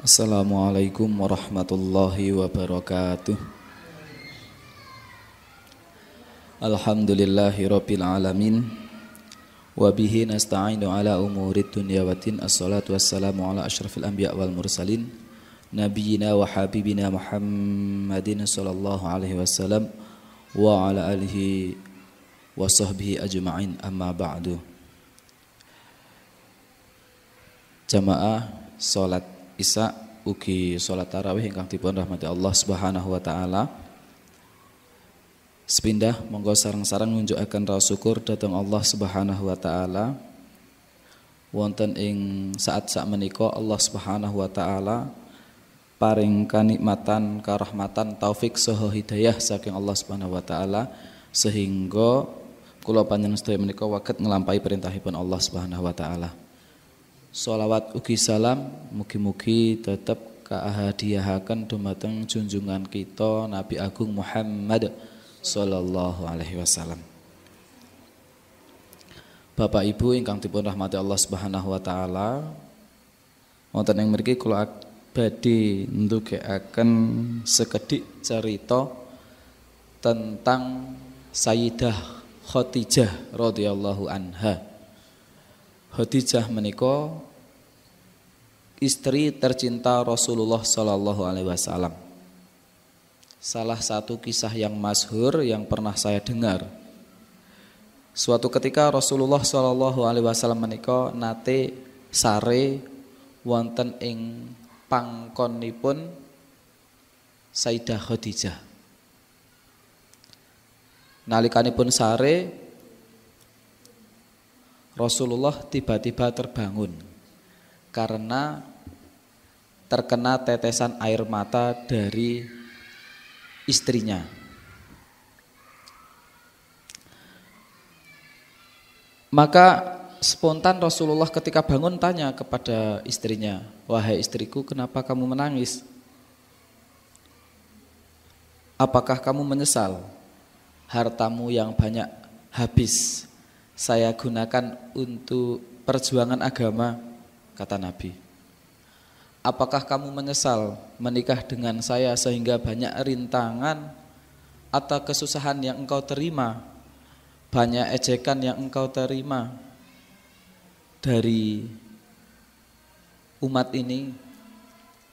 Assalamualaikum warahmatullahi wabarakatuh. Alhamdulillahi rabbil alamin. Wabihi nasta'inu ala umurid dunya waddin. Assalatu wassalamu ala asyrafil anbiya wal mursalin Nabiyyina wa habibina Muhammadin sallallahu alaihi wasallam wa ala alihi wa sahbihi ajma'in, amma ba'du. Jamaah salat Isya ugi salat tarawih ingkang dipun rahmati Allah Subhanahu wa taala. Sepindah monggo sareng-sareng ngunjukaken rasa syukur dhateng Allah Subhanahu wa taala. Wonten ing saat menika Allah Subhanahu wa taala paring kanikmatan, karahmatan, taufik saha hidayah saking Allah Subhanahu wa taala sehingga kula panjenengan sedaya menika waget nglampahi perintahipun Allah Subhanahu wa taala. Sholawat ugi salam mugi-mugi tetep kaahadiahaken dumateng junjungan kita Nabi Agung Muhammad sallallahu alaihi wasallam. Bapak Ibu ingkang dipun rahmati Allah Subhanahu wa taala, wonten ing mriki kula badhe ndugekaken sekedhik cerita tentang Sayyidah Khadijah radhiyallahu anha. Khadijah menika istri tercinta Rasulullah sallallahu alaihi wasallam. Salah satu kisah yang masyhur yang pernah saya dengar. Suatu ketika Rasulullah sallallahu alaihi wasallam menika nate sare wonten ing pangkonipun Sayyidah Khadijah. Nalikanipun sare Rasulullah tiba-tiba terbangun karena terkena tetesan air mata dari istrinya. Maka spontan Rasulullah ketika bangun tanya kepada istrinya, "Wahai istriku, kenapa kamu menangis? Apakah kamu menyesal hartamu yang banyak habis saya gunakan untuk perjuangan agama?" Kata Nabi. "Apakah kamu menyesal menikah dengan saya sehingga banyak rintangan atau kesusahan yang engkau terima, banyak ejekan yang engkau terima dari umat ini?"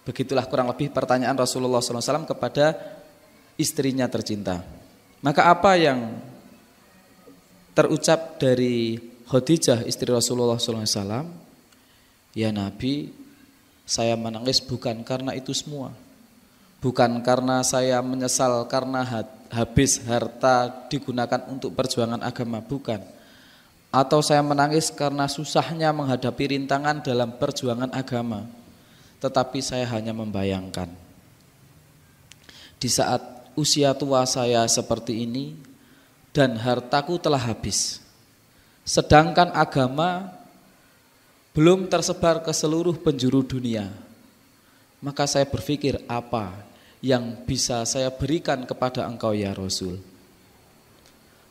Begitulah kurang lebih pertanyaan Rasulullah SAW kepada istrinya tercinta. Maka apa yang terucap dari Khadijah istri Rasulullah SAW? "Ya Nabi, saya menangis bukan karena itu semua. Bukan karena saya menyesal karena habis harta digunakan untuk perjuangan agama, bukan. Atau saya menangis karena susahnya menghadapi rintangan dalam perjuangan agama. Tetapi saya hanya membayangkan di saat usia tua saya seperti ini dan hartaku telah habis, sedangkan agama belum tersebar ke seluruh penjuru dunia, maka saya berpikir apa yang bisa saya berikan kepada engkau ya Rasul.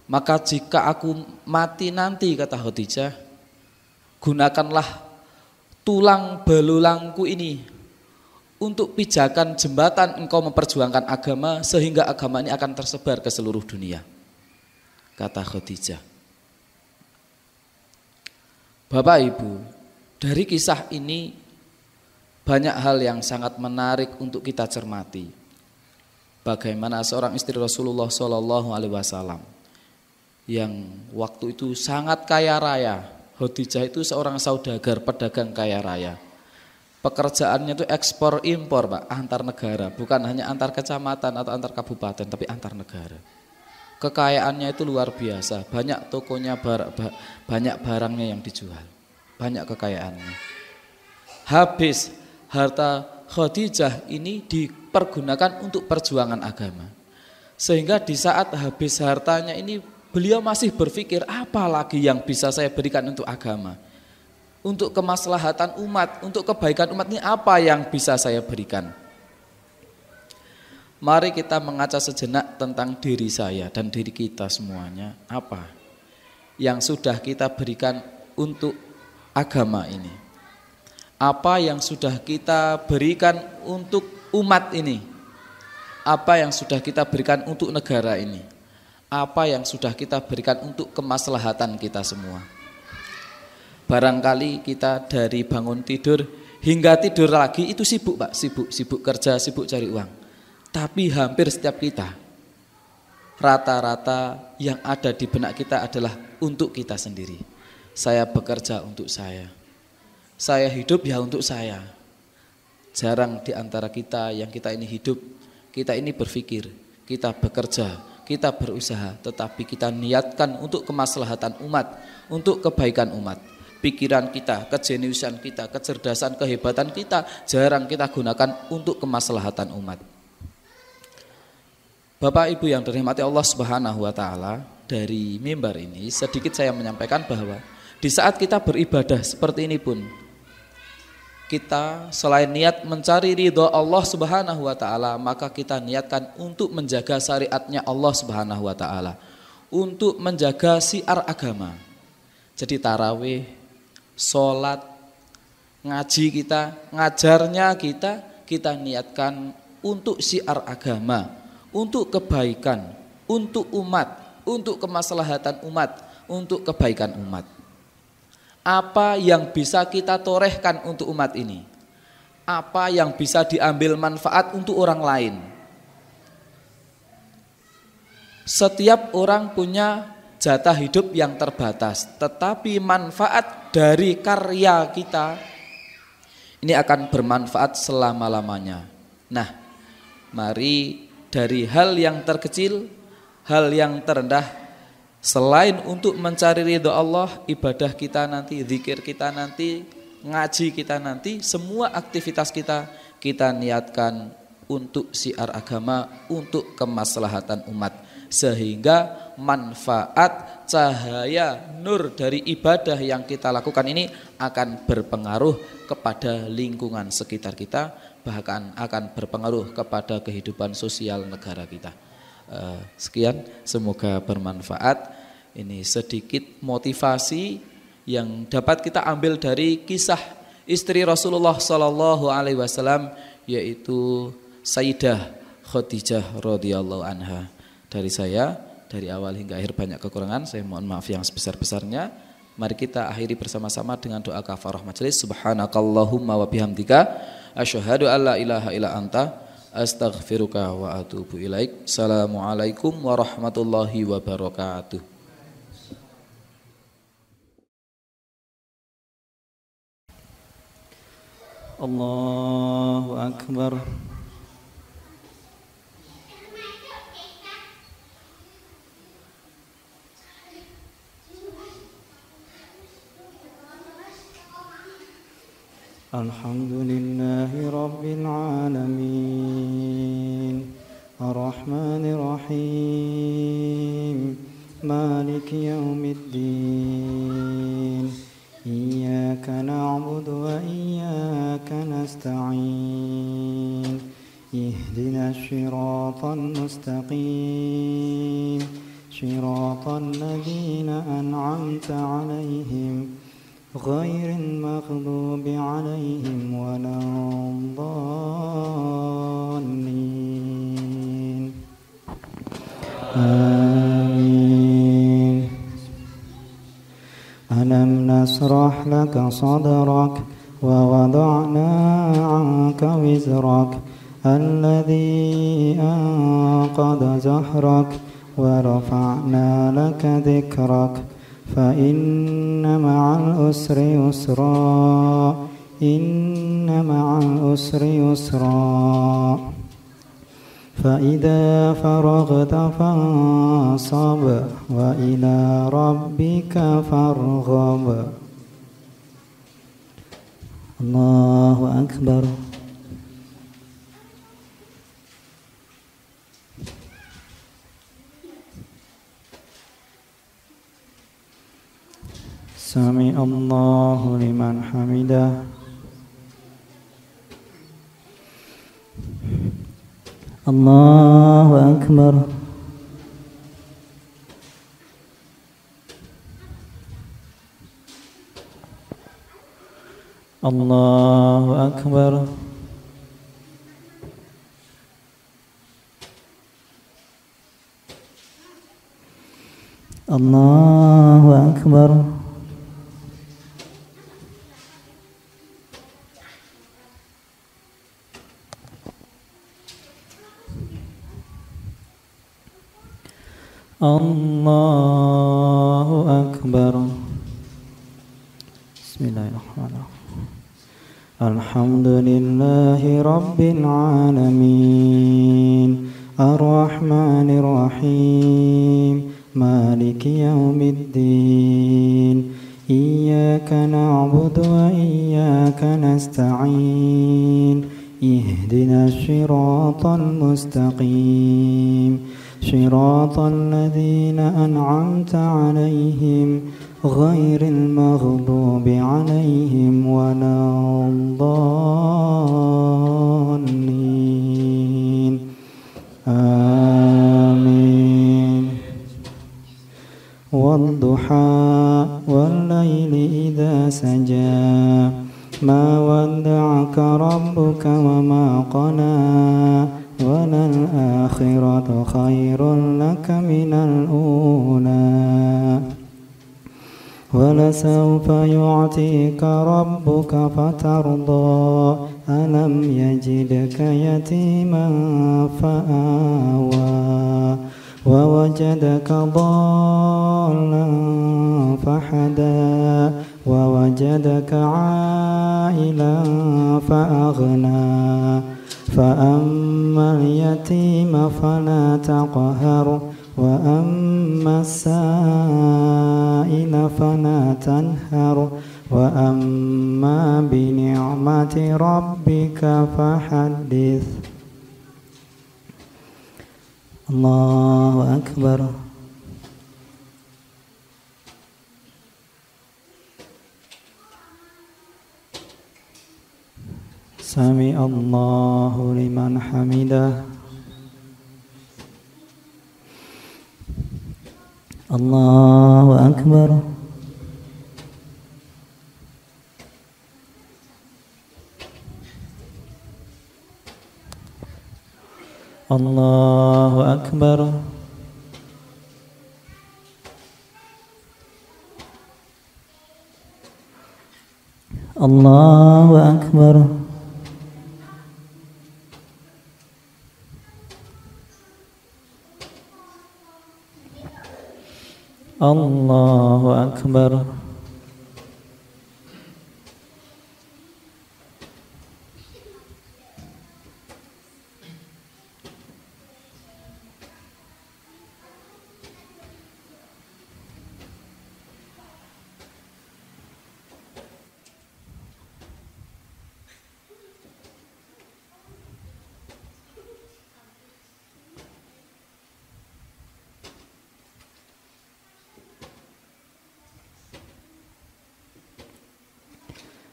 Maka jika aku mati nanti," kata Khadijah, "gunakanlah tulang belulangku ini untuk pijakan jembatan engkau memperjuangkan agama sehingga agama ini akan tersebar ke seluruh dunia," kata Khadijah. Bapak Ibu, dari kisah ini banyak hal yang sangat menarik untuk kita cermati. Bagaimana seorang istri Rasulullah SAW yang waktu itu sangat kaya raya. Khadijah itu seorang saudagar, pedagang kaya raya. Pekerjaannya itu ekspor impor, Pak, antar negara, bukan hanya antar kecamatan atau antar kabupaten, tapi antar negara. Kekayaannya itu luar biasa, banyak tokonya, banyak barangnya yang dijual, banyak kekayaannya. Habis harta Khadijah ini dipergunakan untuk perjuangan agama. Sehingga di saat habis hartanya ini beliau masih berpikir apa lagi yang bisa saya berikan untuk agama. Untuk kemaslahatan umat, untuk kebaikan umat ini apa yang bisa saya berikan. Mari kita mengaca sejenak tentang diri saya dan diri kita semuanya. Apa yang sudah kita berikan untuk agama ini? Apa yang sudah kita berikan untuk umat ini? Apa yang sudah kita berikan untuk negara ini? Apa yang sudah kita berikan untuk kemaslahatan kita semua? Barangkali kita dari bangun tidur hingga tidur lagi itu sibuk Pak, sibuk kerja, sibuk cari uang. Tapi hampir setiap kita, rata-rata yang ada di benak kita adalah untuk kita sendiri. Saya bekerja untuk saya hidup ya untuk saya. Jarang di antara kita yang kita ini hidup, kita ini berpikir, kita bekerja, kita berusaha, tetapi kita niatkan untuk kemaslahatan umat, untuk kebaikan umat. Pikiran kita, kejeniusan kita, kecerdasan, kehebatan kita jarang kita gunakan untuk kemaslahatan umat. Bapak Ibu yang dirahmati Allah Subhanahu wa taala, dari mimbar ini sedikit saya menyampaikan bahwa di saat kita beribadah seperti ini pun, kita selain niat mencari ridho Allah Subhanahu wa taala, maka kita niatkan untuk menjaga syariatnya Allah Subhanahu wa taala, untuk menjaga syiar agama. Jadi tarawih, sholat, ngaji kita, ngajarnya kita niatkan untuk syiar agama, untuk kebaikan, untuk umat, untuk kemaslahatan umat, untuk kebaikan umat. Apa yang bisa kita torehkan untuk umat ini? Apa yang bisa diambil manfaat untuk orang lain? Setiap orang punya jatah hidup yang terbatas, tetapi manfaat dari karya kita ini akan bermanfaat selama-lamanya. Nah, mari dari hal yang terkecil, hal yang terendah, selain untuk mencari ridho Allah, ibadah kita nanti, zikir kita nanti, ngaji kita nanti, semua aktivitas kita niatkan untuk syiar agama, untuk kemaslahatan umat, sehingga manfaat cahaya nur dari ibadah yang kita lakukan ini akan berpengaruh kepada lingkungan sekitar kita, bahkan akan berpengaruh kepada kehidupan sosial negara kita. Sekian, semoga bermanfaat. Ini sedikit motivasi yang dapat kita ambil dari kisah istri Rasulullah Sallallahu Alaihi Wasallam, yaitu Sayyidah Khadijah radhiyallahu anha. Dari saya, dari awal hingga akhir banyak kekurangan, saya mohon maaf yang sebesar-besarnya. Mari kita akhiri bersama-sama dengan doa kafarah majelis. Subhanakallahumma wa bihamdika asyhadu an la ilaha illa anta astaghfiruka wa atubu ilaik. Assalamualaikum warahmatullahi wabarakatuh. Allahu Akbar. Alhamdulillahi Rabbil Alamin, Ar-Rahmanir Rahim, Maliki Yawmiddin, Iyyaka na'budu wa iyyaka nasta'in, Ihdinas siratal mustaqim, siratal ladzina an'amta 'alaihim غير المغضوب عليهم ولا الضالين آمين ألم نشرح لك صدرك ووضعنا عنك وزرك الذي أنقض ظهرك ورفعنا لك ذكرك فإن مع العسر يسرا إن مع العسر يسرا فإذا فرغت فانصب وإلى ربك فارغب. الله أكبر. سمع الله لمن حمده. الله أكبر. Allahu Akbar. Allahu Akbar. Allahu Akbar. Bismillahirrahmanirrahim. Alhamdulillahi Rabbil Alamin, Ar-Rahmanir Rahim, Maliki Yawmiddin. Iyyaka na'budu wa iyyaka nasta'in. Ihdinas siratal mustaqim, صراط الذين أنعمت عليهم غير المغضوب عليهم ولا الضالين آمين. والضحى والليل إذا سجى ما ودعك ربك وما قلى وللآخرة خير لك من الأولى ولسوف يعطيك ربك فترضى ألم يجدك يتيما فآوى ووجدك ضالا فهدى ووجدك عائلا فأغنى فأما اليتيم فلا تقهر وأما السائل فلا تنهر وأما بنعمة ربك فحدث. الله أكبر. Sami Allahu liman hamidah. Allahu Akbar. Allahu Akbar. Allahu Akbar. Allahu Akbar.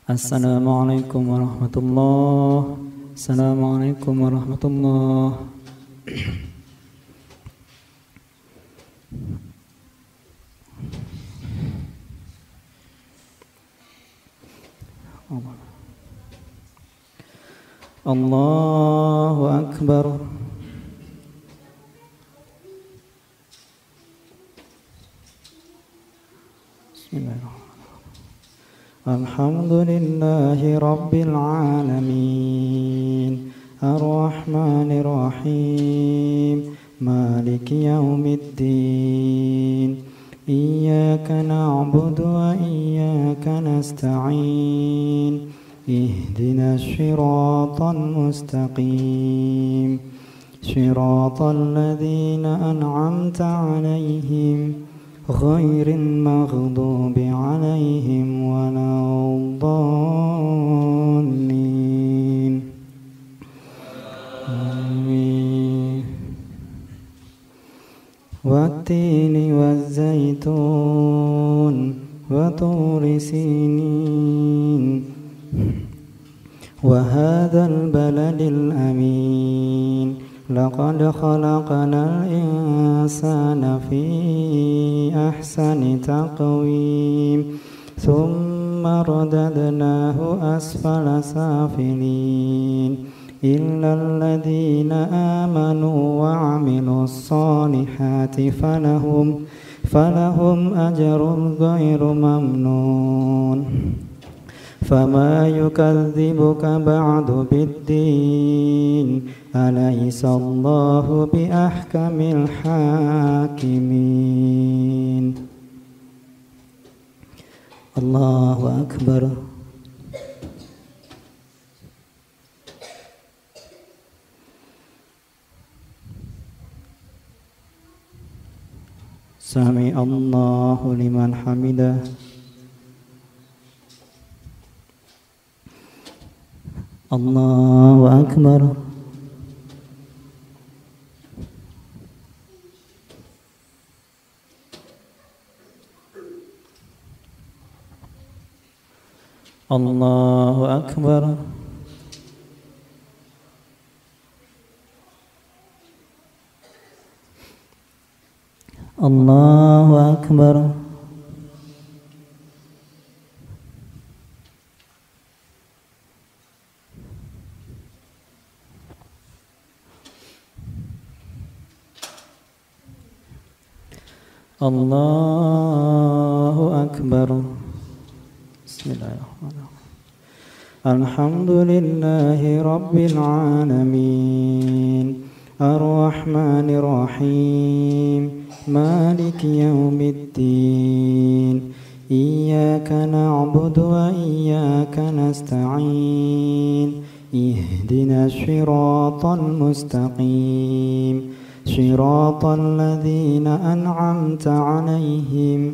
Assalamualaikum warahmatullahi. Assalamualaikum warahmatullahi. Allahu Akbar. Bismillahirrahmanirrahim. Alhamdulillahi Rabbil Alamin, Ar-Rahmanir Rahim, Maliki Yawmiddin. Iyyaka na'budu wa iyyaka nasta'in. Ihdinas siratal mustaqim, siratal ladzina an'amta 'alaihim غير المغضوب عليهم ولا الضالين آمين. والتين والزيتون وطور سينين وهذا البلد الأمين لقد خلقنا الإنسان في أحسن تقويم ثم رددناه أسفل سافلين إلا الذين آمنوا وعملوا الصالحات فلهم أجر غير ممنون فما يكذبك بعد بالدين أليس الله بأحكم الحاكمين الله أكبر سمع الله لمن حمده الله أكبر الله أكبر الله أكبر الله أكبر بسم الله الرحمن الرحيم الحمد لله رب العالمين الرحمن الرحيم مالك يوم الدين إياك نعبد وإياك نستعين اهدنا الصراط المستقيم صراط الذين أنعمت عليهم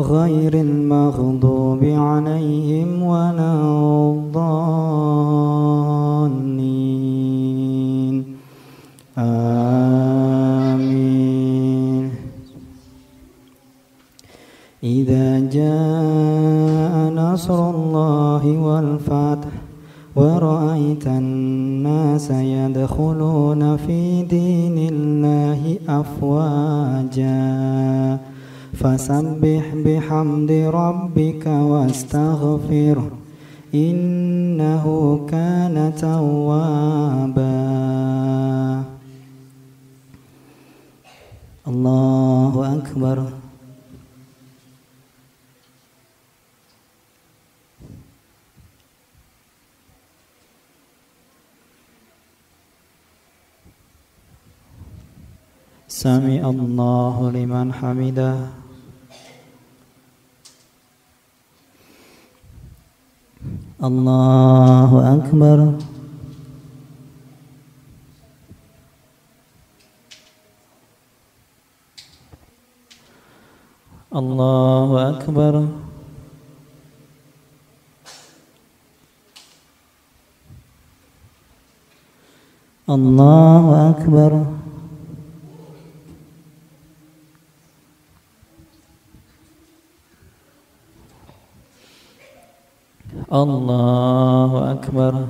غير المغضوب عليهم ولا الضالين آمين إذا جاء نصر الله والفتح ورأيت الناس يدخلون في دين الله أفواجا فسبح بحمد ربك واستغفره إنه كان توابا الله أكبر سمع الله لمن حمده الله أكبر الله أكبر الله أكبر الله أكبر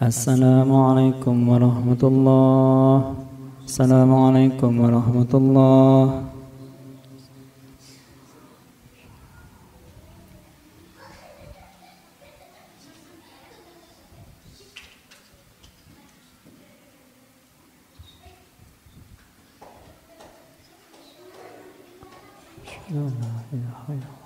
Assalamualaikum warahmatullahi. Assalamualaikum warahmatullahi. La ilaha illallah.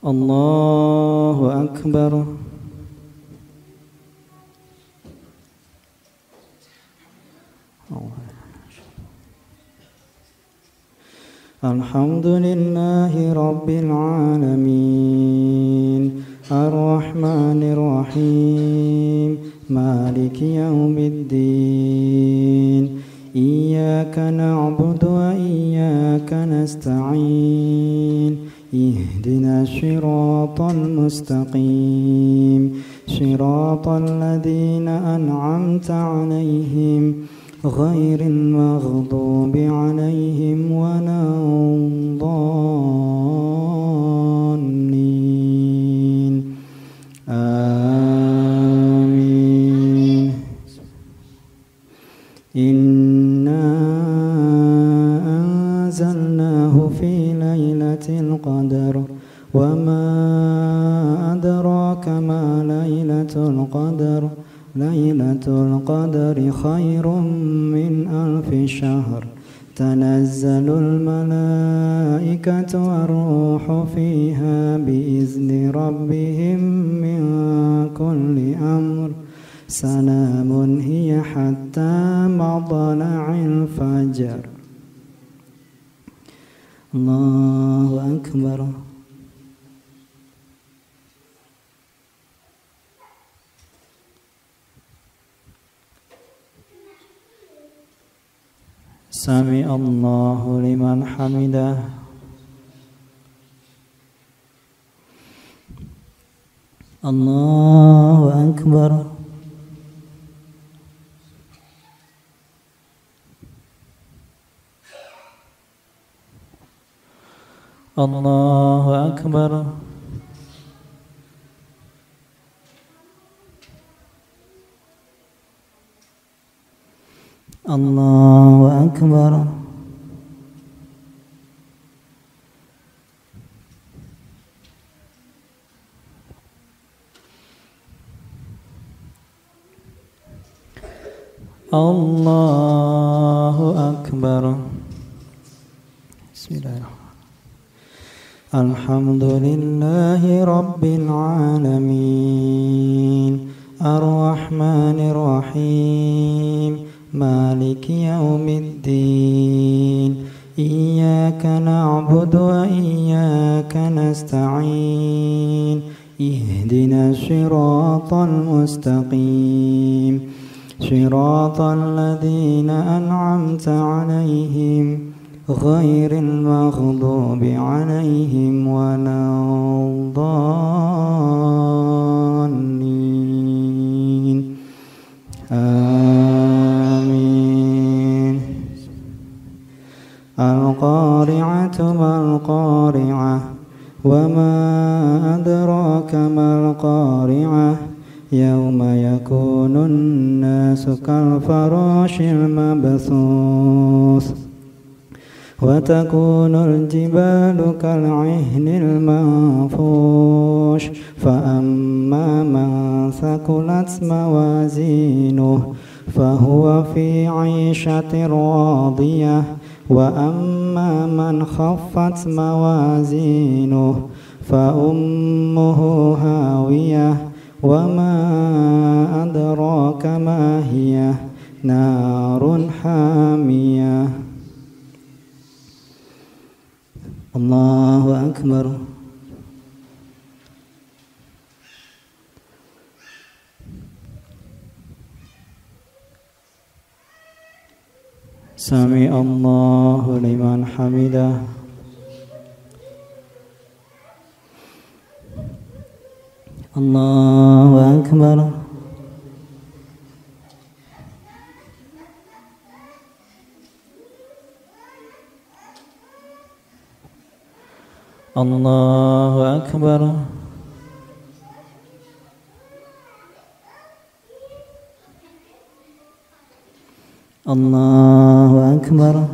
Allahu Akbar. الحمد لله رب العالمين الرحمن الرحيم مالك يوم الدين إياك نعبد وإياك نستعين اهدنا الصراط المستقيم صراط الذين أنعمت عليهم غير المغضوب عليهم ولا الضالين آمين إنا أنزلناه في ليلة القدر وما أدراك ما ليلة القدر ليلة القدر خير من ألف شهر تنزل الملائكة والروح فيها بإذن ربهم من كل أمر سلام هي حتى مطلع الفجر. الله أكبر. سمع الله لمن حمده. الله أكبر. الله أكبر. الله أكبر. الله أكبر. بسم الله الرحمن الرحيم. الحمد لله رب العالمين الرحمن الرحيم مالك يوم الدين إياك نعبد وإياك نستعين اهدنا الصراط المستقيم صراط الذين أنعمت عليهم غير المغضوب عليهم ولا الضالين آمين. القارعة ما القارعة وما أدراك ما القارعة يوم يكون الناس كالفراش المبثوث وتكون الجبال كالعهن المنفوش فأما من ثقلت موازينه فهو في عيشة راضية وأما من خفت موازينه فأمه هاوية وما أدراك ما هي نار حامية. الله أكبر. سمع الله لمن حمده. الله أكبر. الله أكبر. الله أكبر.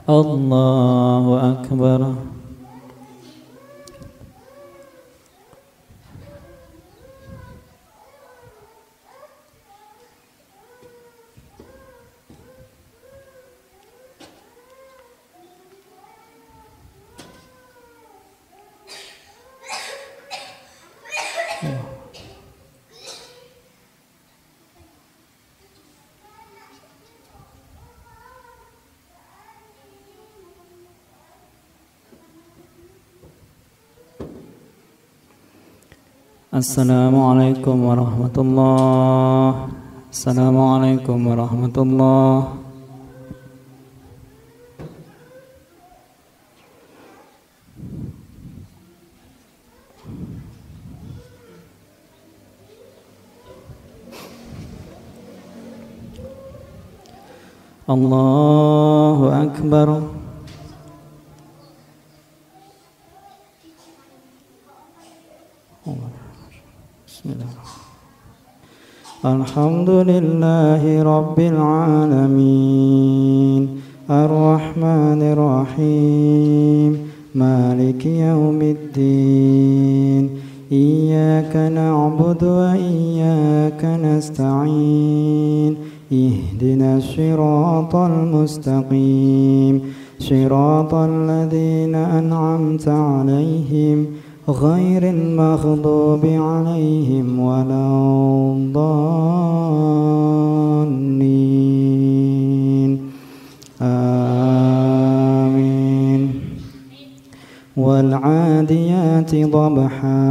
الله أكبر. Assalamualaikum warahmatullahi. Assalamualaikum warahmatullahi. Allahu Akbar. Bismillahirrahmanirrahim. Alhamdulillahi Rabbil Alamin, Ar-Rahmanir-Rahim, Maliki Yawmiddin. Iyyaka na'budu wa iyyaka nasta'in. اهدنا الصراط المستقيم صراط الذين أنعمت عليهم غير المغضوب عليهم ولا الضالين آمين. والعاديات ضبحا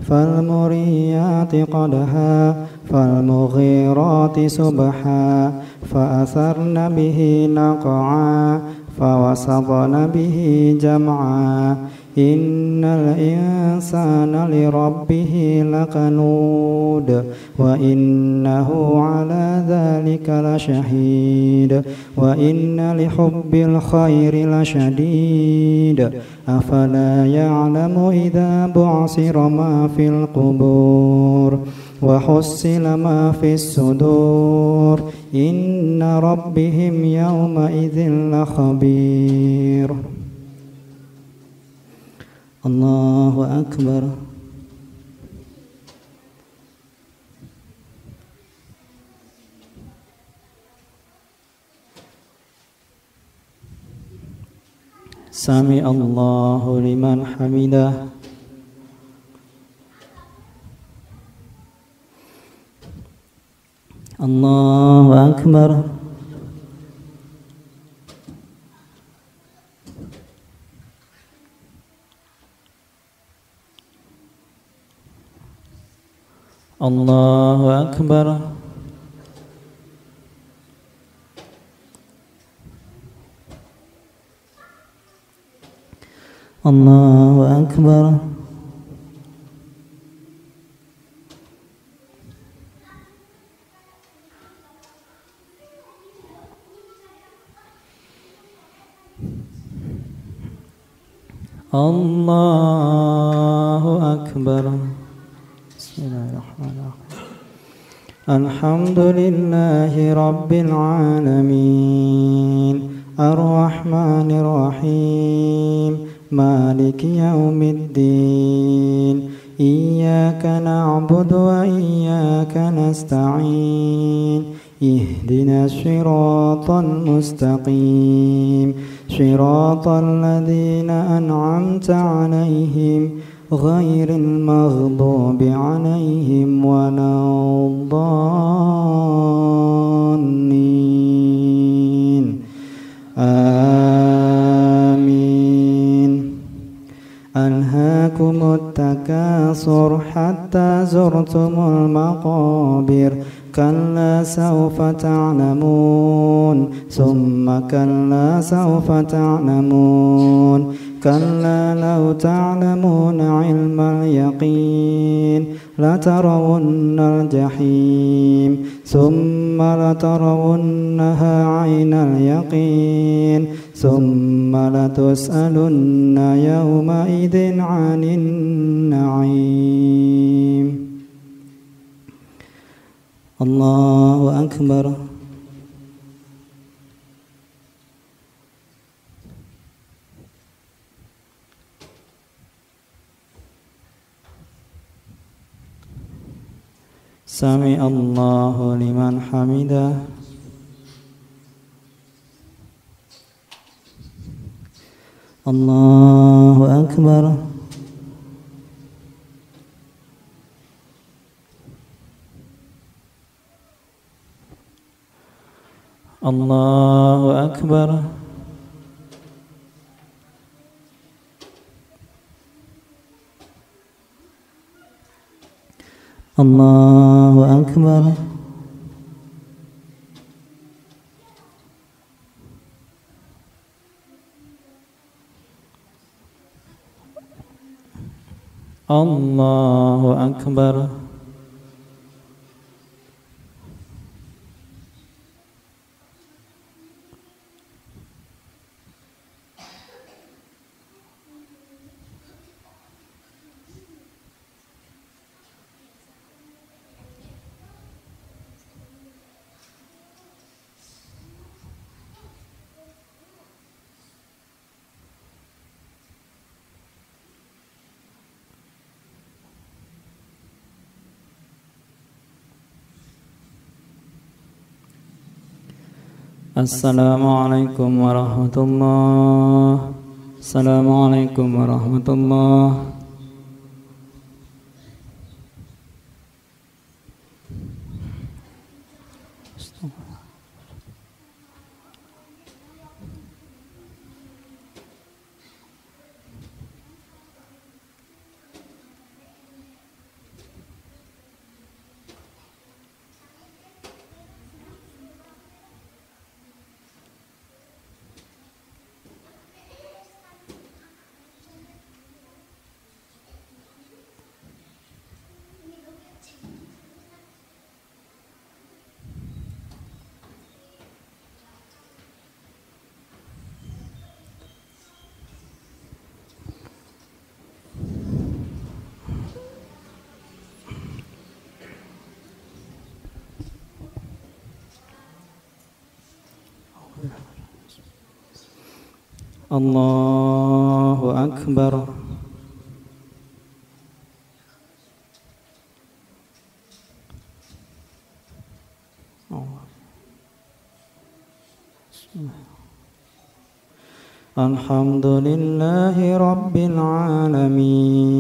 فالمريات قدحا فالمغيرات سبحا فأثرن به نقعا فوسطن به جمعا إن الإنسان لربه لكنود وإنه على ذلك لشهيد وإن لحب الخير لشديد أفلا يعلم إذا بعثر ما في القبور وحصل ما في الصدور إن ربهم يومئذ لخبير. الله أكبر. سمع الله لمن حمده. الله أكبر. الله أكبر. الله أكبر. الله أكبر. بسم الله الرحمن الرحيم. الحمد لله رب العالمين الرحمن الرحيم مالك يوم الدين إياك نعبد وإياك نستعين اهدنا الصراط المستقيم صراط الذين أنعمت عليهم غير المغضوب عليهم ولا الضالين آمين. ألهاكم التكاثر حتى زرتم المقابر كلا سوف تعلمون ثم كلا سوف تعلمون كلا لو تعلمون علم اليقين لترون الجحيم ثم لترونها عين اليقين ثم لتسألن يومئذ عن النعيم. الله أكبر. سمع الله لمن حمده. الله أكبر. الله أكبر. الله أكبر الله أكبر Assalamualaikum warahmatullahi. Assalamualaikum warahmatullahi. Allahu Akbar. Alhamdulillahi Rabbil Alamin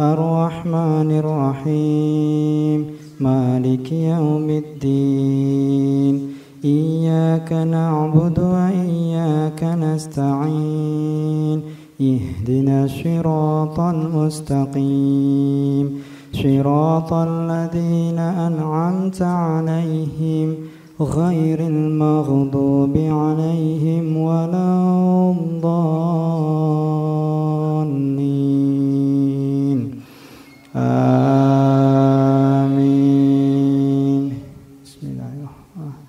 Ar-Rahmanir Rahim Maliki Yawmiddin Iyyaka na'budu wa iyyaka nasta'in Ihdinas siratal mustaqim Siratal ladzina an'amta 'alaihim ghairil maghdubi 'alaihim waladdallin. Amin. Bismillahirrahmanirrahim.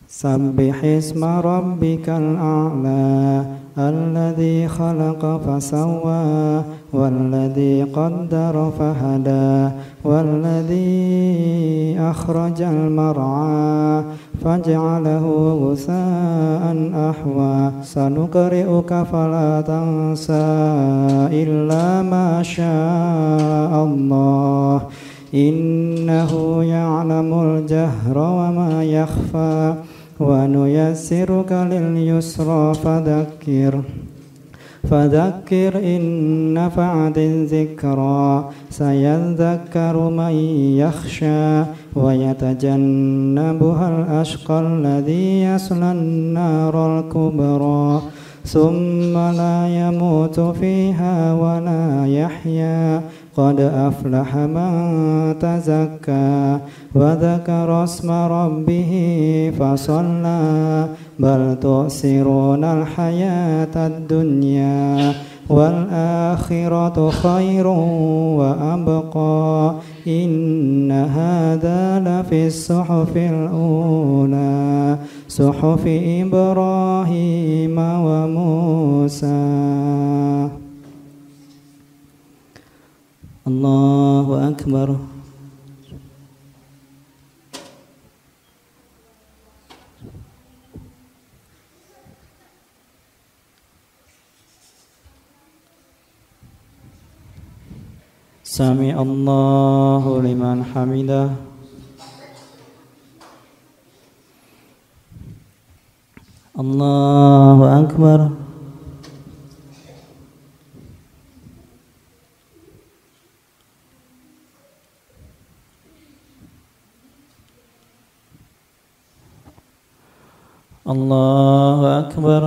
Sabbihisma rabbikal a'la alladzi khalaqa fasawwa walladzi qaddara fahada walladzi akhrajal mar'a faj'alahu ghusaan ahwa sanuqri'uka fala tansa illa ma syaa Allah innahu ya'lamul jahra wa ma yakhfa wa nuyassiruka lil yusra fadhakkir in nafa'ati dzikra sayadhakkaru man yakhsha wa yatajannabuhal ashqal ladzi yaslan naral kubra thumma la yamutu fiha wa la yahya qad aflaha man tazakka wa dzakara isma rabbih fasalla bal tu'siruna al-hayatad dunya wal akhiratu khairun wa abqa inna hadha lafis suhufil ula suhufi Ibrahim wa Musa. Allahu Akbar. Sami Allahu liman hamidah. Allahu Akbar. Allahu Akbar.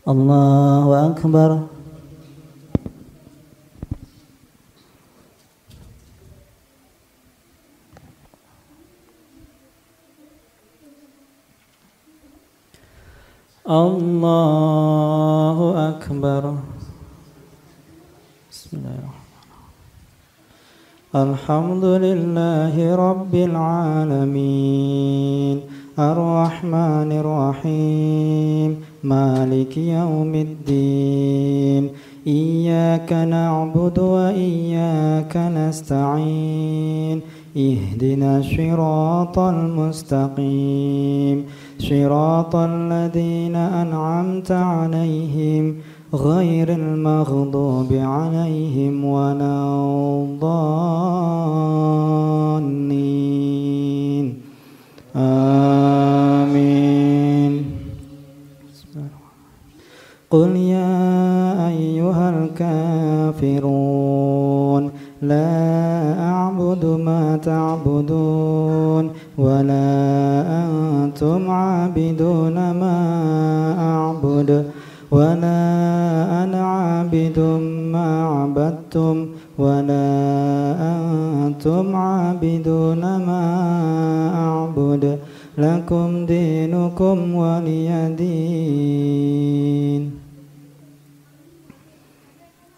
الله أكبر. الله أكبر. بسم الله الرحمن الرحيم. الحمد لله رب العالمين الرحمن الرحيم مالك يوم الدين إياك نعبد وإياك نستعين اهدنا الصراط المستقيم صراط الذين أنعمت عليهم غير المغضوب عليهم ولا الضالين آمين. قل يا أيها الكافرون لا أعبد ما تعبدون ولا أنتم عابدون ما أعبد ولا أنا عابد ما عبدتم ولا أنتم عابدون ما أعبد لكم دينكم ولي دين.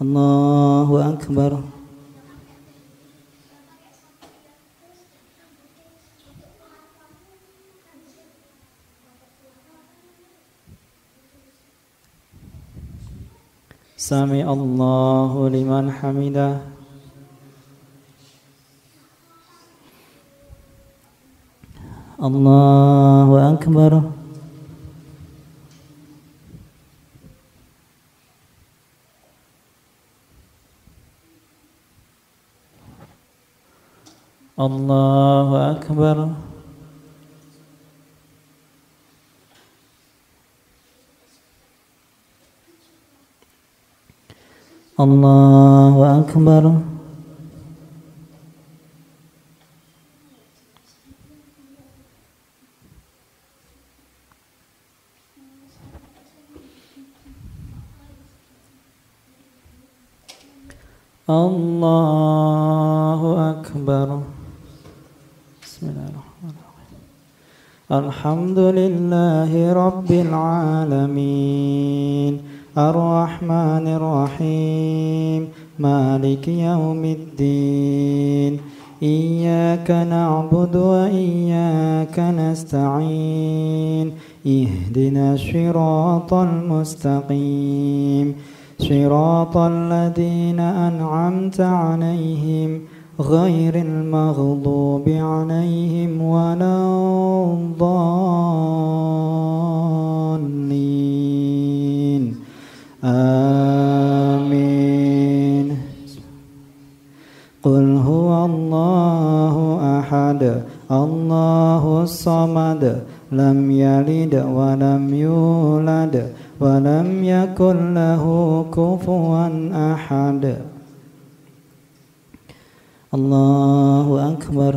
الله أكبر. سمع الله لمن حمده. الله أكبر. الله أكبر. الله أكبر. الله أكبر. بسم الله الرحمن الرحيم. الحمد لله رب العالمين الرحمن الرحيم مالك يوم الدين إياك نعبد وإياك نستعين اهدنا الصراط المستقيم صراط الذين أنعمت عليهم غير المغضوب عليهم ولا الضالين آمين. قل هو الله أحد الله الصمد لم يلد ولم يولد ولم يكن له كفوا أحد. الله أكبر.